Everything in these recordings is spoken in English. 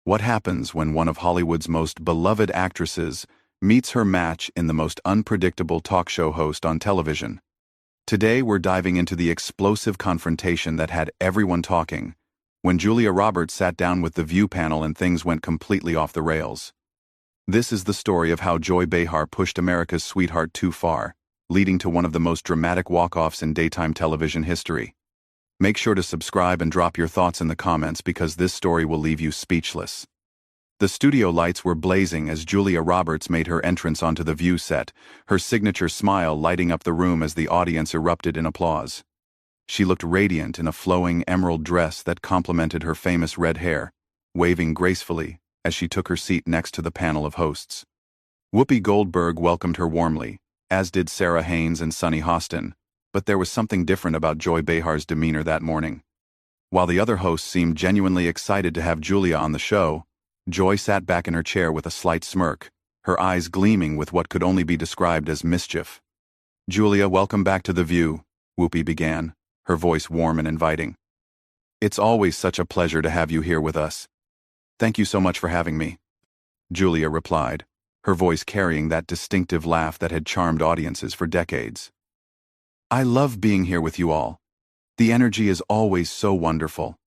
What happens when one of Hollywood's most beloved actresses meets her match in the most unpredictable talk show host on television? Today we're diving into the explosive confrontation that had everyone talking, when Julia Roberts sat down with the View panel and things went completely off the rails. This is the story of how Joy Behar pushed America's sweetheart too far, leading to one of the most dramatic walk-offs in daytime television history. Make sure to subscribe and drop your thoughts in the comments because this story will leave you speechless. The studio lights were blazing as Julia Roberts made her entrance onto the View set, her signature smile lighting up the room as the audience erupted in applause. She looked radiant in a flowing emerald dress that complemented her famous red hair, waving gracefully as she took her seat next to the panel of hosts. Whoopi Goldberg welcomed her warmly, as did Sarah Haynes and Sunny Hostin, but there was something different about Joy Behar's demeanor that morning. While the other hosts seemed genuinely excited to have Julia on the show, Joy sat back in her chair with a slight smirk, her eyes gleaming with what could only be described as mischief. "Julia, welcome back to The View," Whoopi began, her voice warm and inviting. "It's always such a pleasure to have you here with us." "Thank you so much for having me," Julia replied, her voice carrying that distinctive laugh that had charmed audiences for decades. "I love being here with you all. The energy is always so wonderful."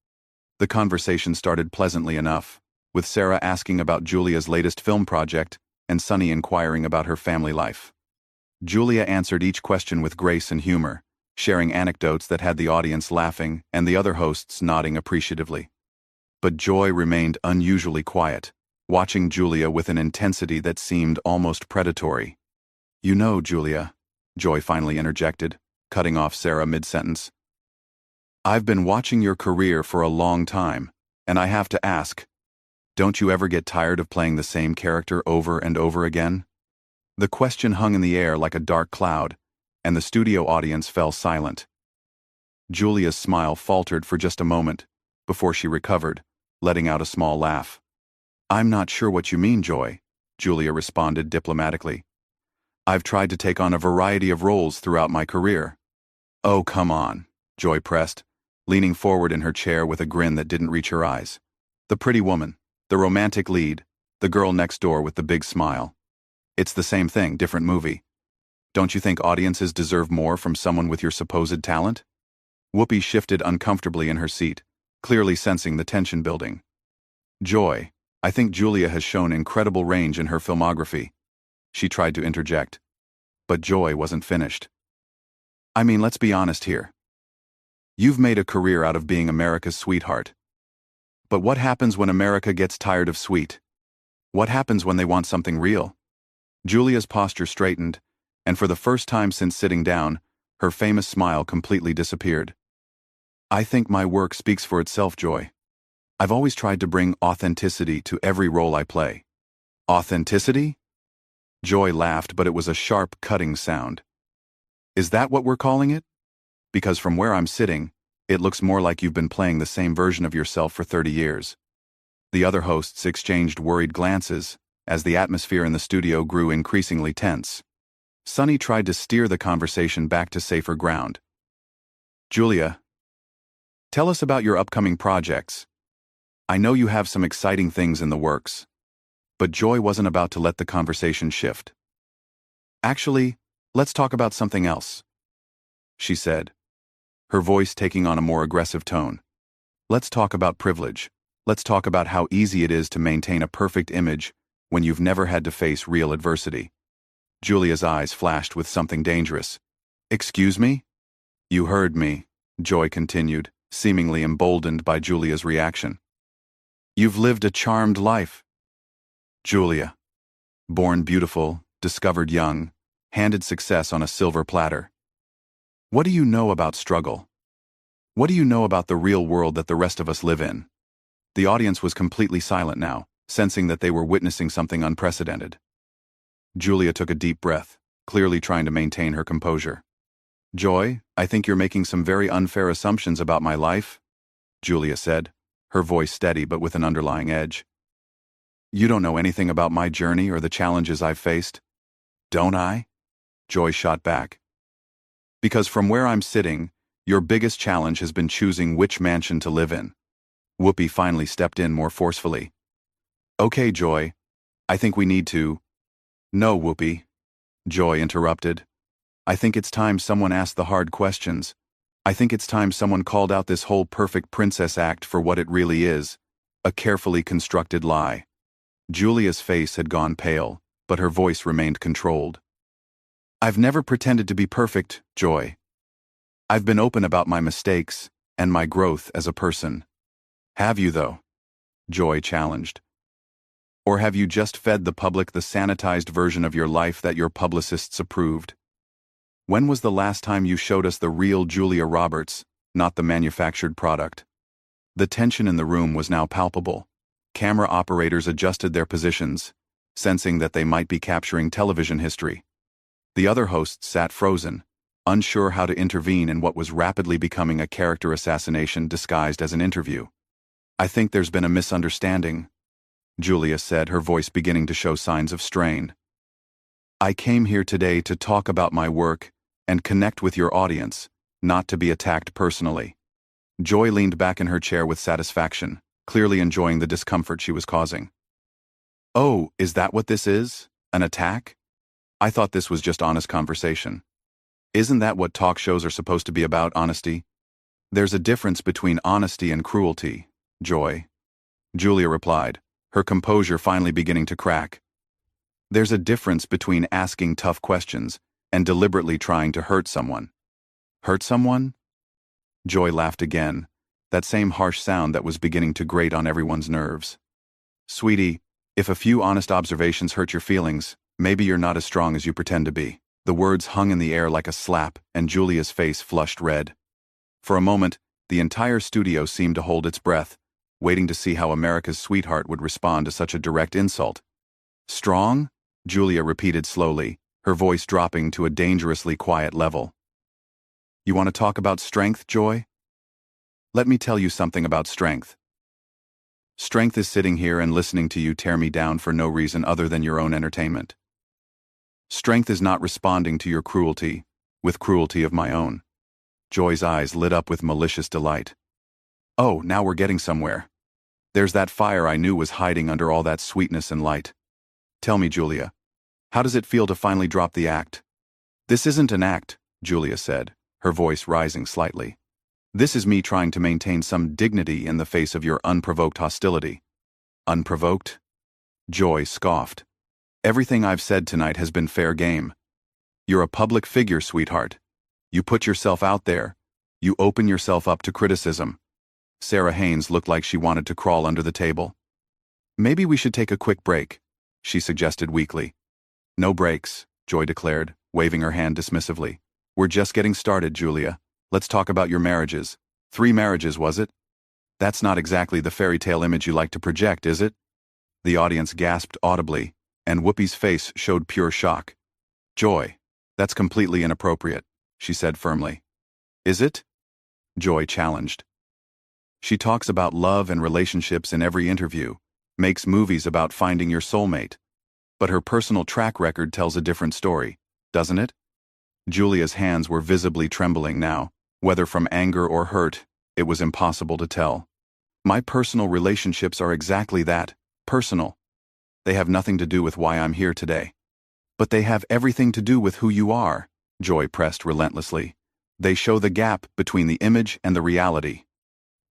The conversation started pleasantly enough, with Sarah asking about Julia's latest film project and Sunny inquiring about her family life. Julia answered each question with grace and humor, sharing anecdotes that had the audience laughing and the other hosts nodding appreciatively. But Joy remained unusually quiet, watching Julia with an intensity that seemed almost predatory. "You know, Julia," Joy finally interjected, cutting off Sarah mid-sentence. "I've been watching your career for a long time, and I have to ask, don't you ever get tired of playing the same character over and over again?" The question hung in the air like a dark cloud, and the studio audience fell silent. Julia's smile faltered for just a moment, before she recovered, letting out a small laugh. "I'm not sure what you mean, Joy," Julia responded diplomatically. "I've tried to take on a variety of roles throughout my career." "Oh, come on," Joy pressed, leaning forward in her chair with a grin that didn't reach her eyes. "The pretty woman, the romantic lead, the girl next door with the big smile. It's the same thing, different movie. Don't you think audiences deserve more from someone with your supposed talent?" Whoopi shifted uncomfortably in her seat, clearly sensing the tension building. "Joy, I think Julia has shown incredible range in her filmography," she tried to interject. But Joy wasn't finished. "I mean, let's be honest here. You've made a career out of being America's sweetheart. But what happens when America gets tired of sweet? What happens when they want something real?" Julia's posture straightened, and for the first time since sitting down, her famous smile completely disappeared. "I think my work speaks for itself, Joy. I've always tried to bring authenticity to every role I play." "Authenticity?" Joy laughed, but it was a sharp, cutting sound. "Is that what we're calling it? Because from where I'm sitting, it looks more like you've been playing the same version of yourself for 30 years. The other hosts exchanged worried glances as the atmosphere in the studio grew increasingly tense. Sunny tried to steer the conversation back to safer ground. "Julia, tell us about your upcoming projects. I know you have some exciting things in the works." But Joy wasn't about to let the conversation shift. "Actually, let's talk about something else," she said, her voice taking on a more aggressive tone. "Let's talk about privilege. Let's talk about how easy it is to maintain a perfect image when you've never had to face real adversity." Julia's eyes flashed with something dangerous. "Excuse me?" "You heard me," Joy continued, seemingly emboldened by Julia's reaction. "You've lived a charmed life. Julia. Born beautiful, discovered young, handed success on a silver platter. What do you know about struggle? What do you know about the real world that the rest of us live in?" The audience was completely silent now, sensing that they were witnessing something unprecedented. Julia took a deep breath, clearly trying to maintain her composure. "Joy, I think you're making some very unfair assumptions about my life," Julia said, her voice steady but with an underlying edge. "You don't know anything about my journey or the challenges I've faced." "Don't I?" Joy shot back. "Because from where I'm sitting, your biggest challenge has been choosing which mansion to live in." Whoopi finally stepped in more forcefully. Okay, Joy. I think we need to. No, Whoopi. Joy interrupted. I think it's time someone asked the hard questions. I think it's time someone called out this whole perfect princess act for what it really is. A carefully constructed lie. Julia's face had gone pale, but her voice remained controlled. I've never pretended to be perfect, Joy. I've been open about my mistakes and my growth as a person. Have you, though? Joy challenged. Or have you just fed the public the sanitized version of your life that your publicists approved? When was the last time you showed us the real Julia Roberts, not the manufactured product? The tension in the room was now palpable. Camera operators adjusted their positions, sensing that they might be capturing television history. The other hosts sat frozen, unsure how to intervene in what was rapidly becoming a character assassination disguised as an interview. I think there's been a misunderstanding, Julia said, her voice beginning to show signs of strain. I came here today to talk about my work and connect with your audience, not to be attacked personally. Joy leaned back in her chair with satisfaction, clearly enjoying the discomfort she was causing. Oh, is that what this is? An attack? I thought this was just honest conversation. Isn't that what talk shows are supposed to be about, honesty? There's a difference between honesty and cruelty, Joy. Julia replied, her composure finally beginning to crack. There's a difference between asking tough questions and deliberately trying to hurt someone. Hurt someone? Joy laughed again, that same harsh sound that was beginning to grate on everyone's nerves. Sweetie, if a few honest observations hurt your feelings, maybe you're not as strong as you pretend to be. The words hung in the air like a slap, and Julia's face flushed red. For a moment, the entire studio seemed to hold its breath, waiting to see how America's sweetheart would respond to such a direct insult. Strong? Julia repeated slowly, her voice dropping to a dangerously quiet level. You want to talk about strength, Joy? Let me tell you something about strength. Strength is sitting here and listening to you tear me down for no reason other than your own entertainment. Strength is not responding to your cruelty, with cruelty of my own. Joy's eyes lit up with malicious delight. Oh, now we're getting somewhere. There's that fire I knew was hiding under all that sweetness and light. Tell me, Julia, how does it feel to finally drop the act? This isn't an act, Julia said, her voice rising slightly. This is me trying to maintain some dignity in the face of your unprovoked hostility. Unprovoked? Joy scoffed. Everything I've said tonight has been fair game. You're a public figure, sweetheart. You put yourself out there. You open yourself up to criticism. Sarah Haynes looked like she wanted to crawl under the table. Maybe we should take a quick break, she suggested weakly. No breaks, Joy declared, waving her hand dismissively. We're just getting started, Julia. Let's talk about your marriages. 3 marriages, was it? That's not exactly the fairy tale image you like to project, is it? The audience gasped audibly, and Whoopi's face showed pure shock. Joy, that's completely inappropriate, she said firmly. Is it? Joy challenged. She talks about love and relationships in every interview, makes movies about finding your soulmate. But her personal track record tells a different story, doesn't it? Julia's hands were visibly trembling now. Whether from anger or hurt, it was impossible to tell. My personal relationships are exactly that, personal. They have nothing to do with why I'm here today. But they have everything to do with who you are, Joy pressed relentlessly. They show the gap between the image and the reality.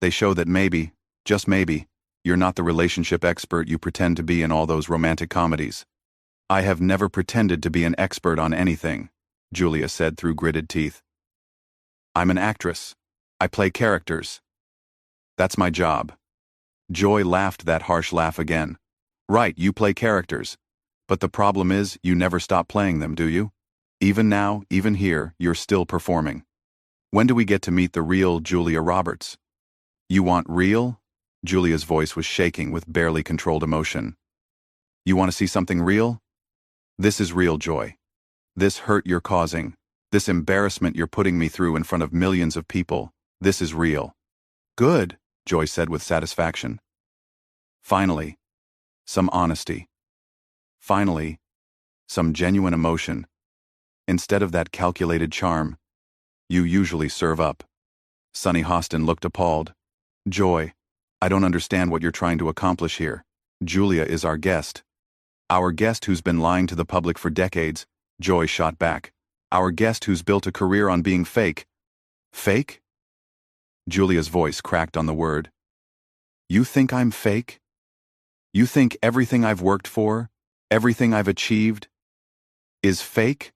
They show that maybe, just maybe, you're not the relationship expert you pretend to be in all those romantic comedies. I have never pretended to be an expert on anything, Julia said through gritted teeth. I'm an actress. I play characters. That's my job. Joy laughed that harsh laugh again. Right, you play characters. But the problem is, you never stop playing them, do you? Even now, even here, you're still performing. When do we get to meet the real Julia Roberts? You want real? Julia's voice was shaking with barely controlled emotion. You want to see something real? This is real, Joy. This hurt you're causing, this embarrassment you're putting me through in front of millions of people, this is real. Good, Joy said with satisfaction. Finally, some honesty. Finally, some genuine emotion. Instead of that calculated charm you usually serve up. Sonny Hostin looked appalled. Joy, I don't understand what you're trying to accomplish here. Julia is our guest. Our guest who's been lying to the public for decades, Joy shot back. Our guest who's built a career on being fake. Fake? Julia's voice cracked on the word. You think I'm fake? You think everything I've worked for, everything I've achieved, is fake?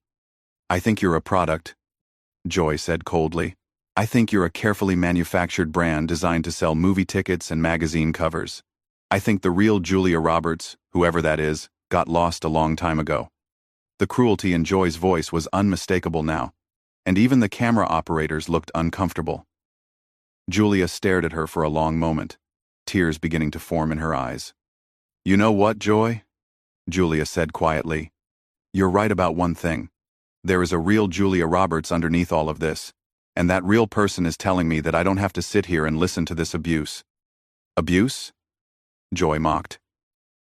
I think you're a product, Joy said coldly. I think you're a carefully manufactured brand designed to sell movie tickets and magazine covers. I think the real Julia Roberts, whoever that is, got lost a long time ago. The cruelty in Joy's voice was unmistakable now, and even the camera operators looked uncomfortable. Julia stared at her for a long moment, tears beginning to form in her eyes. You know what, Joy? Julia said quietly. You're right about one thing. There is a real Julia Roberts underneath all of this, and that real person is telling me that I don't have to sit here and listen to this abuse. Abuse? Joy mocked.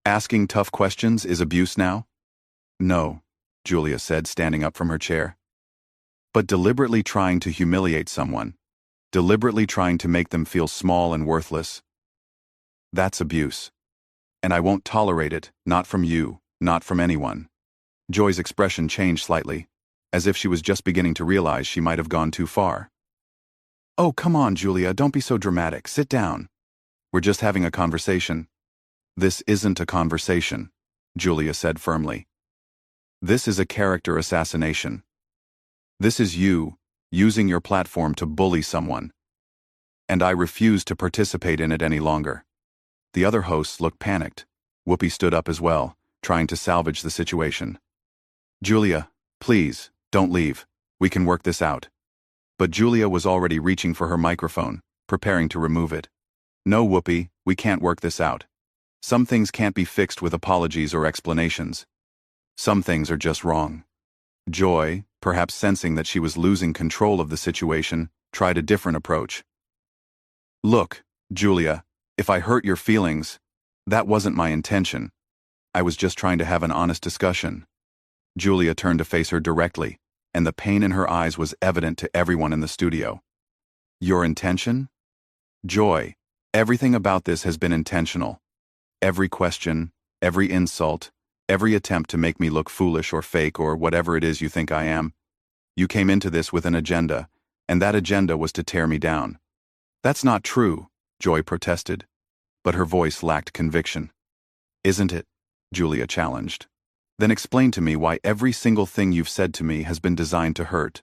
Asking tough questions is abuse now? No, Julia said, standing up from her chair. But deliberately trying to humiliate someone, deliberately trying to make them feel small and worthless, that's abuse. And I won't tolerate it, not from you, not from anyone. Joy's expression changed slightly, as if she was just beginning to realize she might have gone too far. Oh, come on, Julia, don't be so dramatic. Sit down. We're just having a conversation. This isn't a conversation, Julia said firmly. This is a character assassination. This is you, using your platform to bully someone. And I refuse to participate in it any longer. The other hosts looked panicked. Whoopi stood up as well, trying to salvage the situation. Julia, please, don't leave. We can work this out. But Julia was already reaching for her microphone, preparing to remove it. No, Whoopi, we can't work this out. Some things can't be fixed with apologies or explanations. Some things are just wrong. Joy, perhaps sensing that she was losing control of the situation, tried a different approach. Look, Julia, if I hurt your feelings, that wasn't my intention. I was just trying to have an honest discussion. Julia turned to face her directly, and the pain in her eyes was evident to everyone in the studio. Your intention? Joy, everything about this has been intentional. Every question, every insult, every attempt to make me look foolish or fake or whatever it is you think I am. You came into this with an agenda, and that agenda was to tear me down. That's not true, Joy protested, but her voice lacked conviction. Isn't it? Julia challenged. Then explain to me why every single thing you've said to me has been designed to hurt.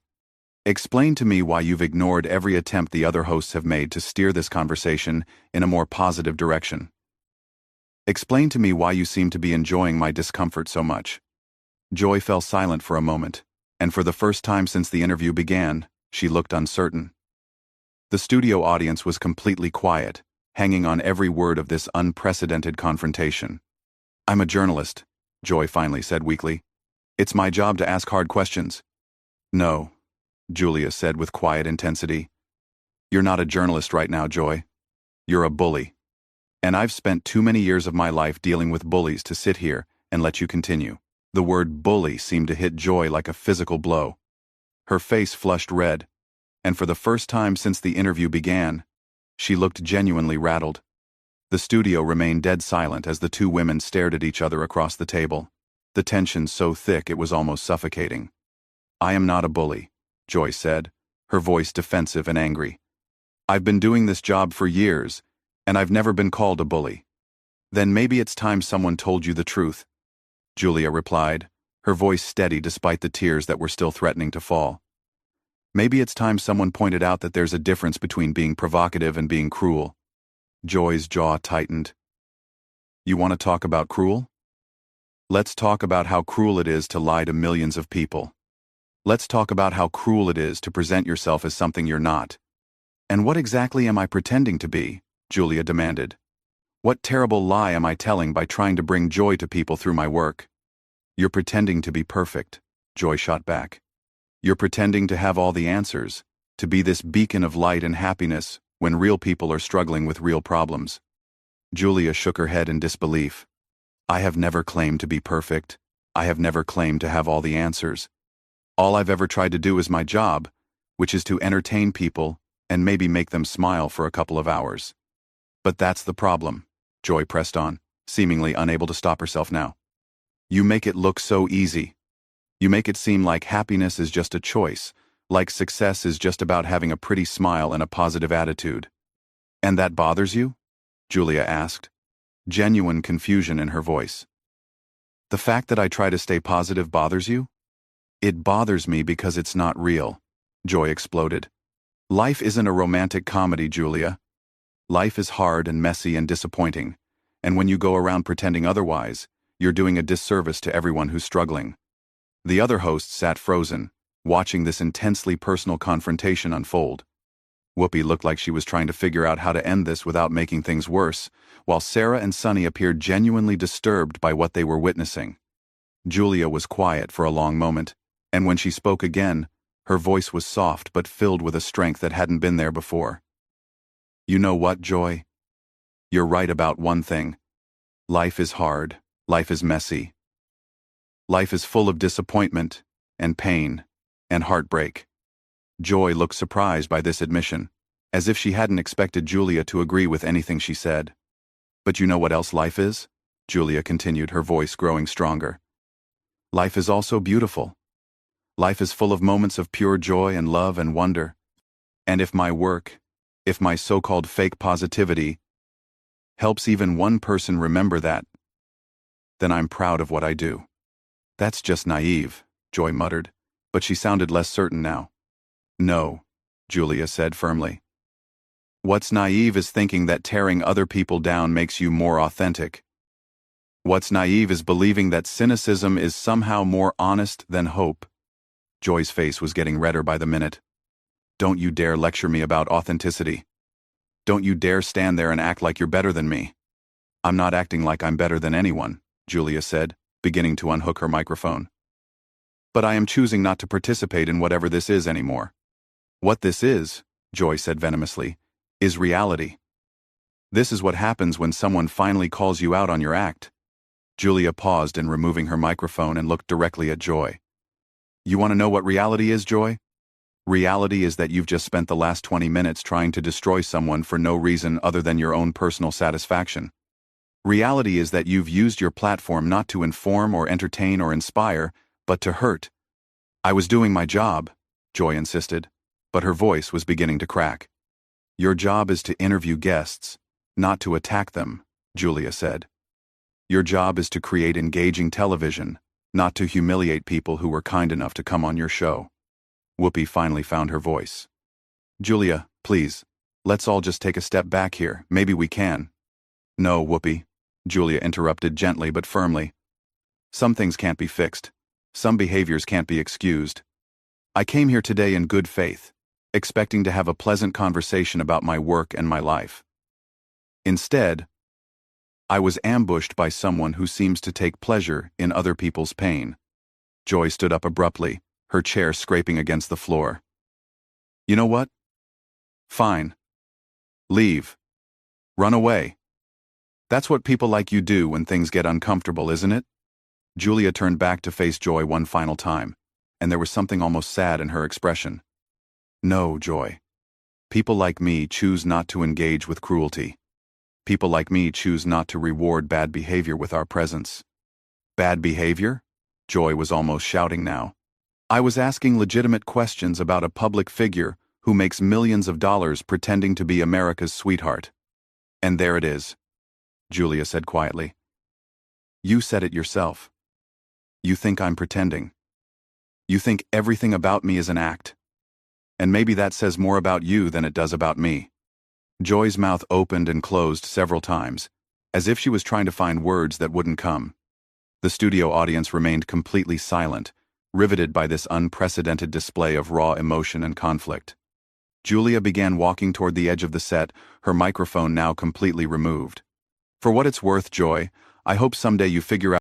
Explain to me why you've ignored every attempt the other hosts have made to steer this conversation in a more positive direction. Explain to me why you seem to be enjoying my discomfort so much. Joy fell silent for a moment, and for the first time since the interview began, she looked uncertain. The studio audience was completely quiet, hanging on every word of this unprecedented confrontation. I'm a journalist, Joy finally said weakly. It's my job to ask hard questions. No, Julia said with quiet intensity. You're not a journalist right now, Joy. You're a bully. And I've spent too many years of my life dealing with bullies to sit here and let you continue. The word bully seemed to hit Joy like a physical blow. Her face flushed red, and for the first time since the interview began, she looked genuinely rattled. The studio remained dead silent as the two women stared at each other across the table, the tension so thick it was almost suffocating. I am not a bully, Joy said, her voice defensive and angry. I've been doing this job for years, and I've never been called a bully. Then maybe it's time someone told you the truth, Julia replied, her voice steady despite the tears that were still threatening to fall. Maybe it's time someone pointed out that there's a difference between being provocative and being cruel. Joy's jaw tightened. You want to talk about cruel? Let's talk about how cruel it is to lie to millions of people. Let's talk about how cruel it is to present yourself as something you're not. And what exactly am I pretending to be? Julia demanded. What terrible lie am I telling by trying to bring joy to people through my work? You're pretending to be perfect, Joy shot back. You're pretending to have all the answers, to be this beacon of light and happiness when real people are struggling with real problems. Julia shook her head in disbelief. I have never claimed to be perfect. I have never claimed to have all the answers. All I've ever tried to do is my job, which is to entertain people and maybe make them smile for a couple of hours. But that's the problem, Joy pressed on. seemingly unable to stop herself now. You make it look so easy. You make it seem like happiness is just a choice, like success is just about having a pretty smile and a positive attitude. And that bothers you? Julia asked, genuine confusion in her voice. The fact that I try to stay positive bothers you? It bothers me because it's not real, Joy exploded. Life isn't a romantic comedy, Julia. Life is hard and messy and disappointing, and when you go around pretending otherwise, you're doing a disservice to everyone who's struggling. The other hosts sat frozen, watching this intensely personal confrontation unfold. Whoopi looked like she was trying to figure out how to end this without making things worse, while Sarah and Sunny appeared genuinely disturbed by what they were witnessing. Julia was quiet for a long moment, and when she spoke again, her voice was soft but filled with a strength that hadn't been there before. You know what, Joy? You're right about one thing. Life is hard, life is messy. Life is full of disappointment, and pain, and heartbreak. Joy looked surprised by this admission, as if she hadn't expected Julia to agree with anything she said. But you know what else life is? Julia continued, her voice growing stronger. Life is also beautiful. Life is full of moments of pure joy and love and wonder. And if my work, if my so-called fake positivity, helps even one person remember that, then I'm proud of what I do. That's just naive, Joy muttered, but she sounded less certain now. No, Julia said firmly. What's naive is thinking that tearing other people down makes you more authentic. What's naive is believing that cynicism is somehow more honest than hope. Joy's face was getting redder by the minute. Don't you dare lecture me about authenticity. Don't you dare stand there and act like you're better than me. I'm not acting like I'm better than anyone, Julia said, beginning to unhook her microphone. But I am choosing not to participate in whatever this is anymore. What this is, Joy said venomously, is reality. This is what happens when someone finally calls you out on your act. Julia paused in removing her microphone and looked directly at Joy. You want to know what reality is, Joy? Reality is that you've just spent the last 20 minutes trying to destroy someone for no reason other than your own personal satisfaction. Reality is that you've used your platform not to inform or entertain or inspire, but to hurt. I was doing my job, Joy insisted, but her voice was beginning to crack. Your job is to interview guests, not to attack them, Julia said. Your job is to create engaging television, not to humiliate people who were kind enough to come on your show. Whoopi finally found her voice. Julia, please, let's all just take a step back here. Maybe we can. No, Whoopi, Julia interrupted gently but firmly. Some things can't be fixed. Some behaviors can't be excused. I came here today in good faith, expecting to have a pleasant conversation about my work and my life. Instead, I was ambushed by someone who seems to take pleasure in other people's pain. Joy stood up abruptly, her chair scraping against the floor. You know what? Fine. Leave. Run away. That's what people like you do when things get uncomfortable, isn't it? Julia turned back to face Joy one final time, and there was something almost sad in her expression. No, Joy. People like me choose not to engage with cruelty. People like me choose not to reward bad behavior with our presence. Bad behavior? Joy was almost shouting now. I was asking legitimate questions about a public figure who makes millions of dollars pretending to be America's sweetheart. And there it is, Julia said quietly. You said it yourself. You think I'm pretending. You think everything about me is an act. And maybe that says more about you than it does about me. Joy's mouth opened and closed several times, as if she was trying to find words that wouldn't come. The studio audience remained completely silent, riveted by this unprecedented display of raw emotion and conflict. Julia began walking toward the edge of the set, her microphone now completely removed. For what it's worth, Joy, I hope someday you figure out